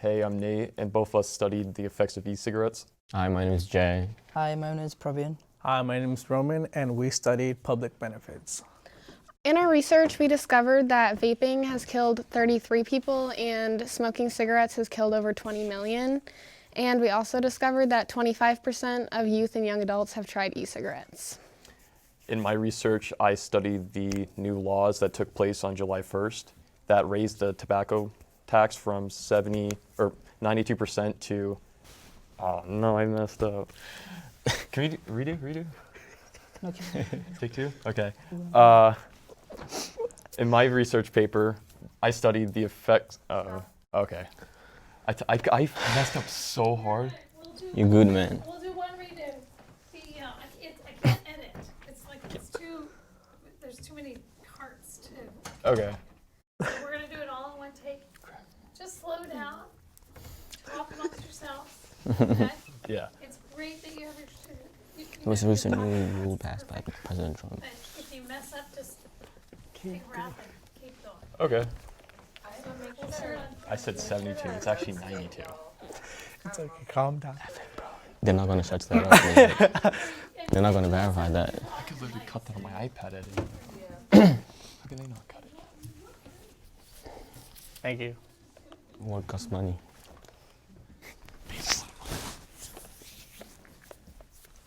Hey, I'm Nate, and both of us studied the effects of e-cigarettes. Hi, my name is Jay. Hi, my name is Praveen. Hi, my name is Roman, and we studied public benefits. In our research, we discovered that vaping has killed 33 people and smoking cigarettes has killed over 20 million. And we also discovered that 25% of youth and young adults have tried e-cigarettes. In my research, I studied the new laws that took place on July 1st that raised the tobacco tax from 92% to, oh no, I messed up. Can we redo? Okay. Take two? Okay. In my research paper, I studied the effects, okay. I messed up so hard. You're good, man. We'll do one redo. See, I can't edit. It's like there's too many parts too. Okay. So we're gonna do it all in one take. Just slow down. Talk amongst yourselves. Okay? Yeah. It's great that you have your. It was a recent new rule passed by President Trump. If you mess up, just take a breath and keep going. Okay. So make sure. I said 72. It's actually 92. It's okay, calm down. They're not gonna shut that up. Man. They're not gonna verify that. I could literally cut that on my iPad editing. How can they not cut it? Thank you. What costs money?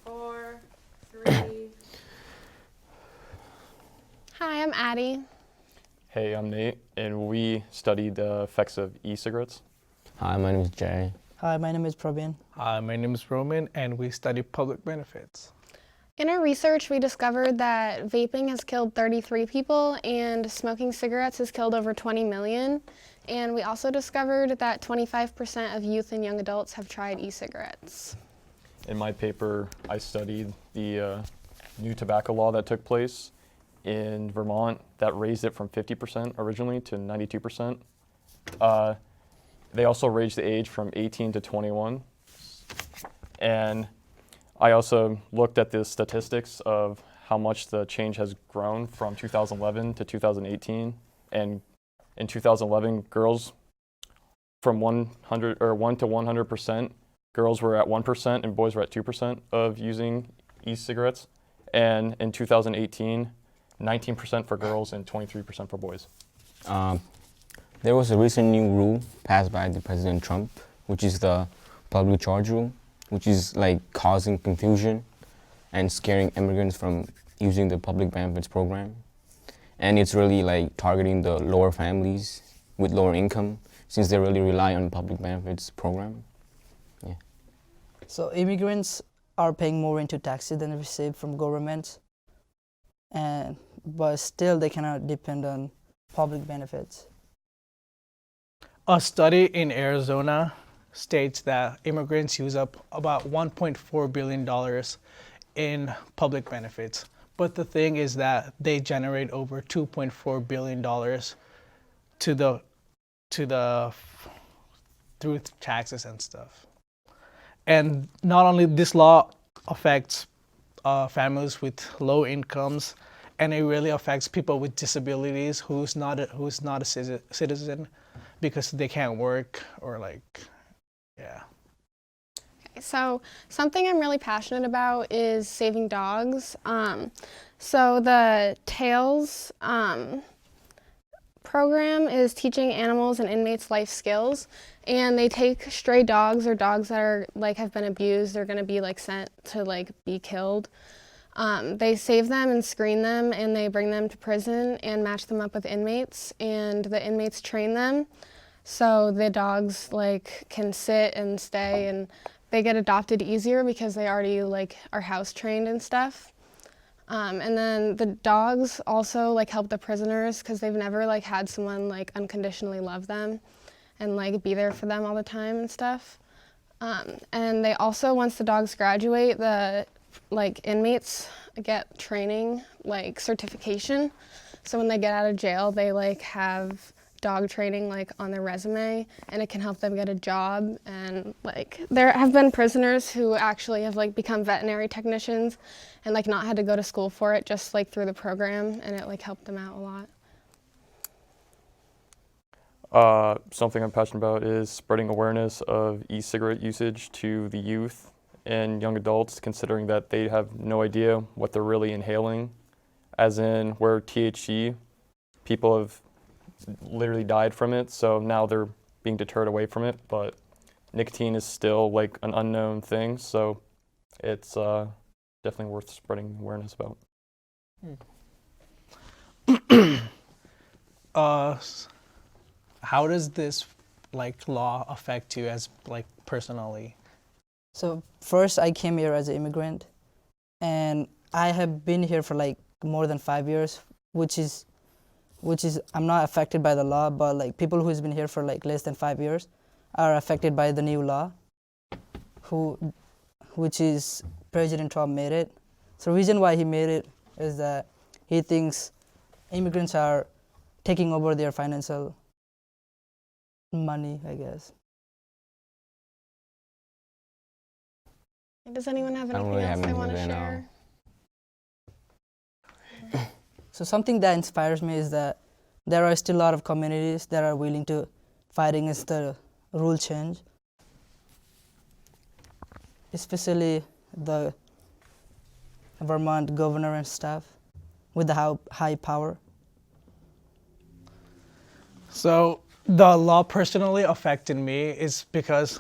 4, 3. Hi, I'm Addie. Hey, I'm Nate, and we studied the effects of e-cigarettes. Hi, my name is Jay. Hi, my name is Praveen. Hi, my name is Roman, and we study public benefits. In our research, we discovered that vaping has killed 33 people and smoking cigarettes has killed over 20 million. And we also discovered that 25% of youth and young adults have tried e-cigarettes. In my paper, I studied the new tobacco law that took place in Vermont that raised it from 50% originally to 92%. They also raised the age from 18 to 21. And I also looked at the statistics of how much the change has grown from 2011 to 2018. And in 2011, girls from 1 to 100%, girls were at 1% and boys were at 2% of using e-cigarettes. And in 2018, 19% for girls and 23% for boys. There was a recent new rule passed by the President Trump, which is the public charge rule, which is like causing confusion and scaring immigrants from using the public benefits program. And it's really like targeting the lower families with lower income since they really rely on the public benefits program. Yeah. So immigrants are paying more into taxes than they receive from government, but still they cannot depend on public benefits. A study in Arizona states that immigrants use up about $1.4 billion in public benefits. But the thing is that they generate over $2.4 billion through taxes and stuff. And not only this law affects families with low incomes, and it really affects people with disabilities who's not a citizen because they can't work or yeah. So something I'm really passionate about is saving dogs. So the TAILS program is teaching animals and inmates life skills, and they take stray dogs or dogs that are have been abused. They're going to be sent to be killed. They save them and screen them, and they bring them to prison and match them up with inmates, and the inmates train them so the dogs can sit and stay, and they get adopted easier because they already are house trained and stuff. And then the dogs also help the prisoners because they've never had someone unconditionally love them and be there for them all the time and stuff. And they also, once the dogs graduate, the inmates get training certification. So when they get out of jail, they have dog training on their resume, and it can help them get a job. And there have been prisoners who actually have become veterinary technicians and not had to go to school for it, just through the program, and it helped them out a lot. Something I'm passionate about is spreading awareness of e-cigarette usage to the youth and young adults, considering that they have no idea what they're really inhaling, as in where THC, people have literally died from it, so now they're being deterred away from it, but nicotine is still like an unknown thing, so it's definitely worth spreading awareness about. How does this like law affect you as like personally? So first I came here as an immigrant, and I have been here for like more than 5 years, which is I'm not affected by the law, but like people who's been here for like less than 5 years are affected by the new law, which is President Trump made it. So the reason why he made it is that he thinks immigrants are taking over their financial money, I guess. Does anyone have I don't anything really else have they anything want to right now. share? So something that inspires me is that there are still a lot of communities that are willing to fight against the rule change, especially the Vermont governor and staff with the high power. So the law personally affected me is because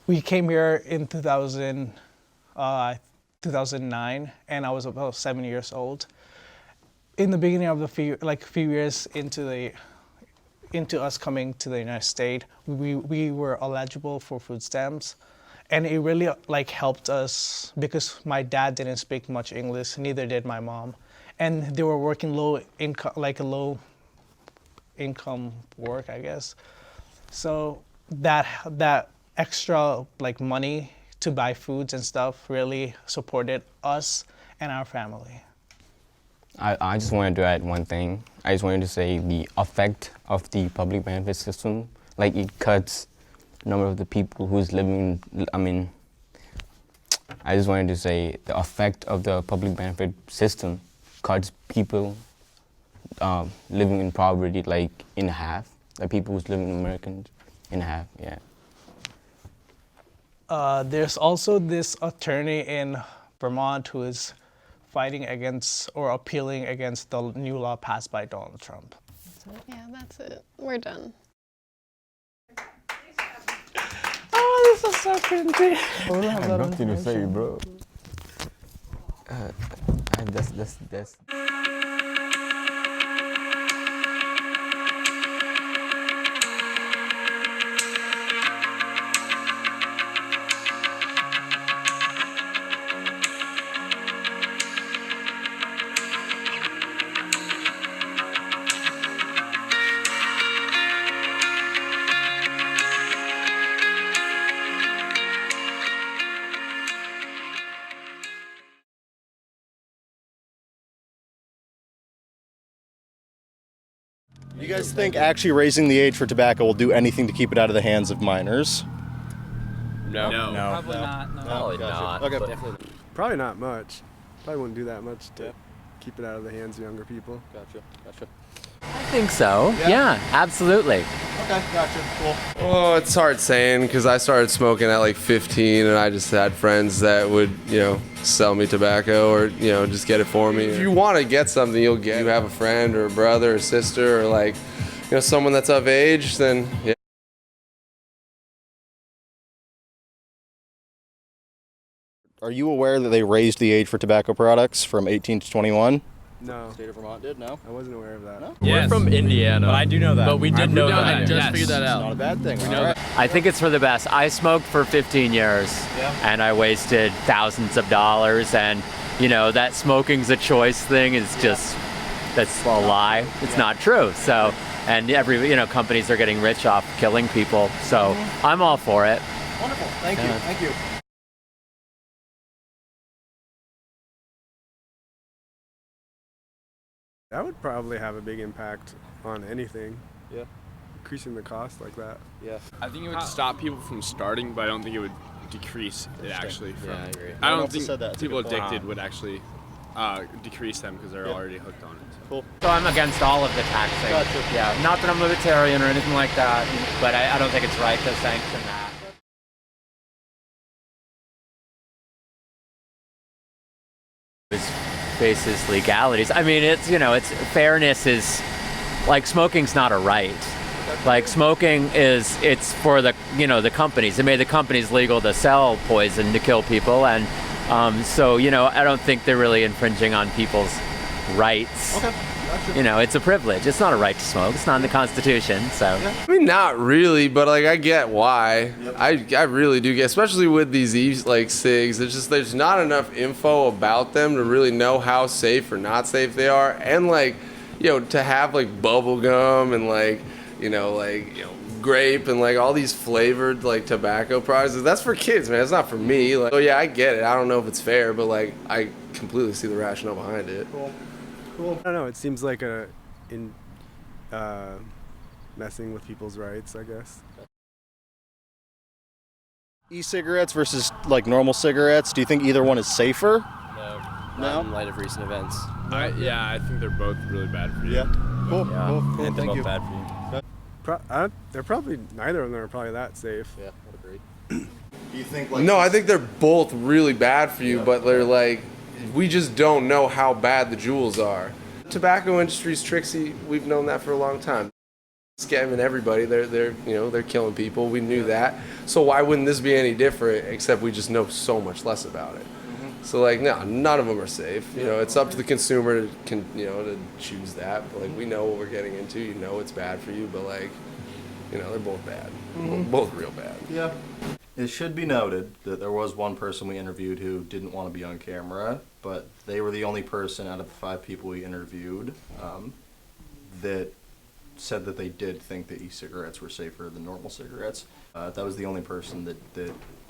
we came here in 2009, and I was about 7 years old. In the beginning of the few years into us coming to the United States, we were eligible for food stamps, and it really like helped us because my dad didn't speak much English, neither did my mom, and they were working low income work, I guess. So that extra like money to buy foods and stuff really supported us and our family. I just wanted to add one thing. I just wanted to say the effect of the public benefit system, like it cuts the number of the people who's living, I just wanted to say the effect of the public benefit system cuts people living in poverty like in half, the people who's living in Americans in half, yeah. There's also this attorney in Vermont who is fighting against or appealing against the new law passed by Donald Trump. Yeah, that's it. We're done. Oh, this is so cringy. I have nothing to say, bro. That's. You guys think actually raising the age for tobacco will do anything to keep it out of the hands of minors? No. Probably not. No. Probably Gotcha. not. Okay. but Definitely. Probably not much. Probably wouldn't do that much to keep it out of the hands of younger people. Gotcha. I think so. Yeah, absolutely. Okay, gotcha. Cool. Oh, it's hard saying because I started smoking at like 15 and I just had friends that would, sell me tobacco or, just get it for me. If you want to get something, you'll get it. You have a friend or a brother or sister or like, someone that's of age, then yeah. Are you aware that they raised the age for tobacco products from 18 to 21? No, State of Vermont did, no? I wasn't aware of that. No? We're from Indiana. But I do know that. But we did know that. I just Yes. figured that It's not a out. bad thing. We all know right. I think it's for the best. I smoked for 15 years and I wasted thousands of dollars, and that smoking's a choice thing is just that's a lie. It's not true. So, and companies are getting rich off killing people. So, I'm all for it. Wonderful. Thank you. Thank you. That would probably have a big impact on anything. Yeah. Increasing the cost like that. Yeah. I think it would stop people from starting, but I don't think it would decrease it actually. Yeah, I agree. I No one don't else has think said that. That's a people good point. addicted would actually decrease them because they're already hooked on it. Cool. So I'm against all of the taxing. Gotcha. Yeah, not that I'm libertarian or anything like that, but I don't think it's right to sanction that. Faces legalities. I mean, it's it's fairness is like smoking's not a right. Like smoking it's for the the companies. They made the companies legal to sell poison to kill people, and so I don't think they're really infringing on people's rights. Okay. Gotcha. It's a privilege. It's not a right to smoke. It's not in the Constitution. So I mean, not really, but like I get why. Yep. I really do get, especially with these cigs. There's not enough info about them to really know how safe or not safe they are, and to have like bubble gum and grape and like all these flavored like tobacco products. That's for kids, man. It's not for me. Like, so yeah, I get it. I don't know if it's fair, but like I completely see the rationale behind it. Cool. I don't know. It seems like messing with people's rights, I guess. E-cigarettes versus like normal cigarettes. Do you think either one is safer? No? In light of recent events. I think they're both really bad for you. Yeah. Cool. Yeah. Cool. Cool. They're Thank both you. bad for you. They're probably neither of them are probably that safe. Yeah, I would agree. Do you think like No, I think they're both really bad for you, but they're like, we just don't know how bad the jewels are. Tobacco industry's tricksy. We've known that for a long time. Scamming everybody. They're killing people. We knew that. So why wouldn't this be any different? Except we just know so much less about it. So like, no, none of them are safe. It's up to the consumer to choose that. But like, we know what we're getting into. It's bad for you, but like, they're both bad. Both real bad. Yeah. It should be noted that there was one person we interviewed who didn't want to be on camera, but they were the only person out of the 5 people we interviewed that said that they did think that e-cigarettes were safer than normal cigarettes. That was the only person that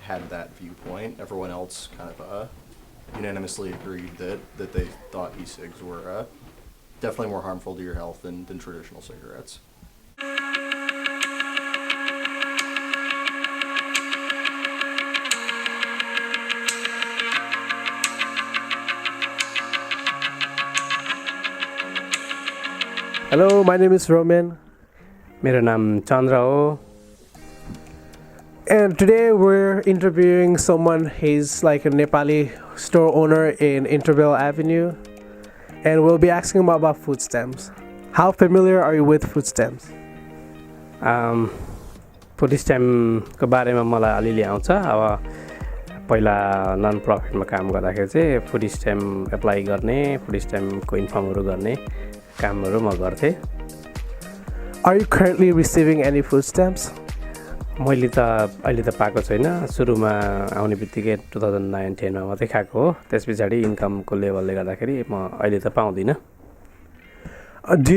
had that viewpoint. Everyone else kind of unanimously agreed that they thought e-cigs were definitely more harmful to your health than traditional cigarettes. Hello, my name is Roman. मेरो नाम Chandra हो. And today we're interviewing someone. He's like a Nepali store owner in Intervale Avenue. And we'll be asking him about food stamps. How familiar are you with food stamps? Food स्ट्याम्पको बारेमा मलाई अलिअलि आउँछ. अब पहिला none प्रफिटमा काम गर्दाखेरि चाहिँ फुड स्ट्याम्प एप्लाई गर्ने, फुड स्ट्याम्पको इन्फर्महरू गर्ने कामहरू म गर्थेँ. Are you currently receiving any food stamps? मैले त अहिले त पाएको छैन. सुरुमा आउने बित्तिकै 2009-10 मा मात्रै खाएको हो. त्यस पछाडि इन्कमको लेभलले गर्दाखेरि म अहिले त पाउँदिनँ. Do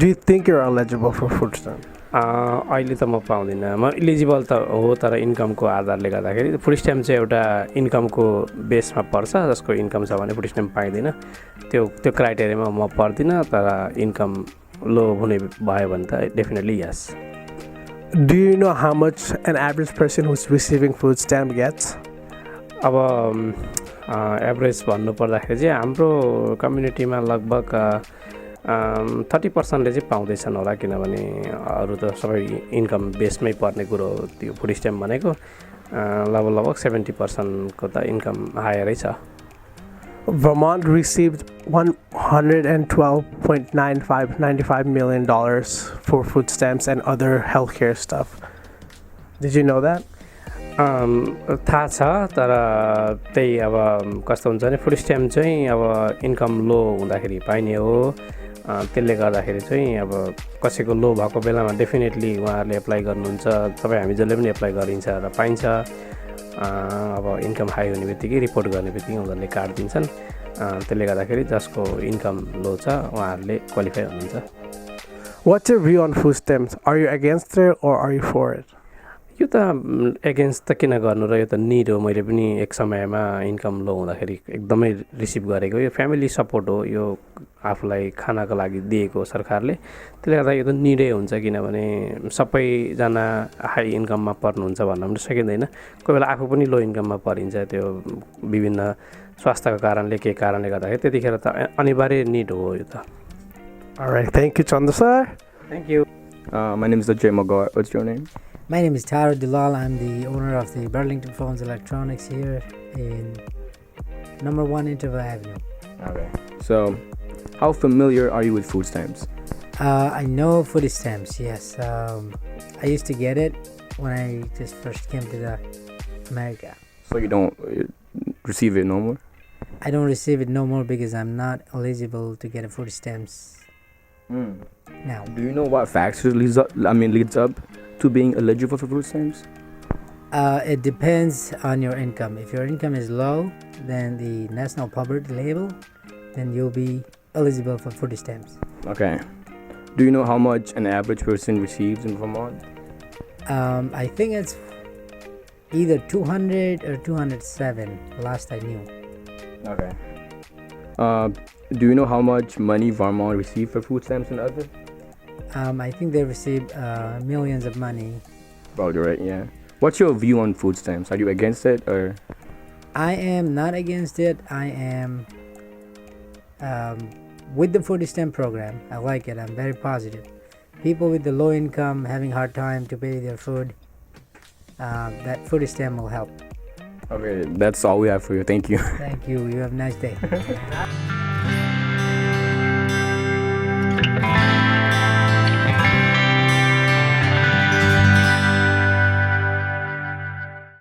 you think you're eligible for food stamps? अहिले त म पाउँदिनँ. म इलिजिबल त हो, तर इन्कमको आधारले गर्दाखेरि फुड स्ट्याम्प चाहिँ एउटा इन्कमको बेसमा पर्छ. जसको इन्कम छ भने फुड स्ट्याम्प पाइँदैन. त्यो क्राइटेरियामा म पर्दिनँ. तर इन्कम लो हुने भयो भने त definitely yes. Do you know how much an average person who's receiving food stamp gets? अब एभरेज भन्नुपर्दाखेरि चाहिँ हाम्रो कम्युनिटीमा लगभग 30% चाहिँ पाउँदैछन् होला, किनभने अरू त सबै इन्कम बेसमै पर्ने कुरो हो. त्यो फुड स्ट्याम्प भनेको लगभग 70% को त इन्कम हायरै छ. Vermont received $112.95 million for food stamps and other healthcare stuff. Did you know that? थाहा छ, तर त्यही अब कस्तो हुन्छ भने फुड स्ट्याम्प चाहिँ अब इन्कम लो हुँदाखेरि पाइने हो. त्यसले गर्दाखेरि चाहिँ अब कसैको लो भएको बेलामा डेफिनेटली उहाँहरूले एप्लाई गर्नुहुन्छ. तपाईँ हामी जसले पनि एप्लाई गरिन्छ र पाइन्छ. अब इन्कम हाई हुने बित्तिकै रिपोर्ट गर्ने बित्तिकै उनीहरूले कार्ड दिन्छन्. त्यसले गर्दाखेरि जसको इन्कम लो छ उहाँहरूले क्वालिफाई हुनुहुन्छ. What's your view on food stamps? Are you against it or are you for it? यो त एगेन्स्ट त किन गर्नु र यो त निड हो मैले पनि एक समयमा इन्कम लो हुँदाखेरि एकदमै रिसिभ गरेको यो फ्यामिली सपोर्ट हो यो आफूलाई खानको लागि दिएको सरकारले त्यसले गर्दा यो त निडै हुन्छ किनभने सबैजना हाई इन्कममा पर्नुहुन्छ भन्न पनि सकिँदैन कोही बेला आफू पनि लो इन्कममा परिन्छ त्यो विभिन्न स्वास्थ्यको कारणले के कारणले गर्दाखेरि त्यतिखेर त अनिवार्य निड हो यो त Alright, thank you, Chandra sir. Thank you. My name is Ajay Magar. What's your name? My name is Tara Dulal. I'm the owner of the Burlington Phones Electronics here in number 1 Interval Avenue. Okay. So, how familiar are you with food stamps? I know food stamps, yes. I used to get it when I just first came to the America. So you don't receive it no more? I don't receive it no more because I'm not eligible to get a food stamps now. Do you know what factors leads up to being eligible for food stamps? It depends on your income. If your income is low, then the national poverty label, then you'll be eligible for food stamps. Okay. Do you know how much an average person receives in Vermont? I think it's either 200 or 207 last I knew. Okay. Do you know how much money Vermont receives for food stamps and other? I think they receive millions of money. Probably right, yeah. What's your view on food stamps? Are you against it or? I am not against it. I am with the food stamp program. I like it. I'm very positive. People with the low income having hard time to pay their food, that food stamp will help. Okay, that's all we have for you. Thank you. Thank you. You have a nice day.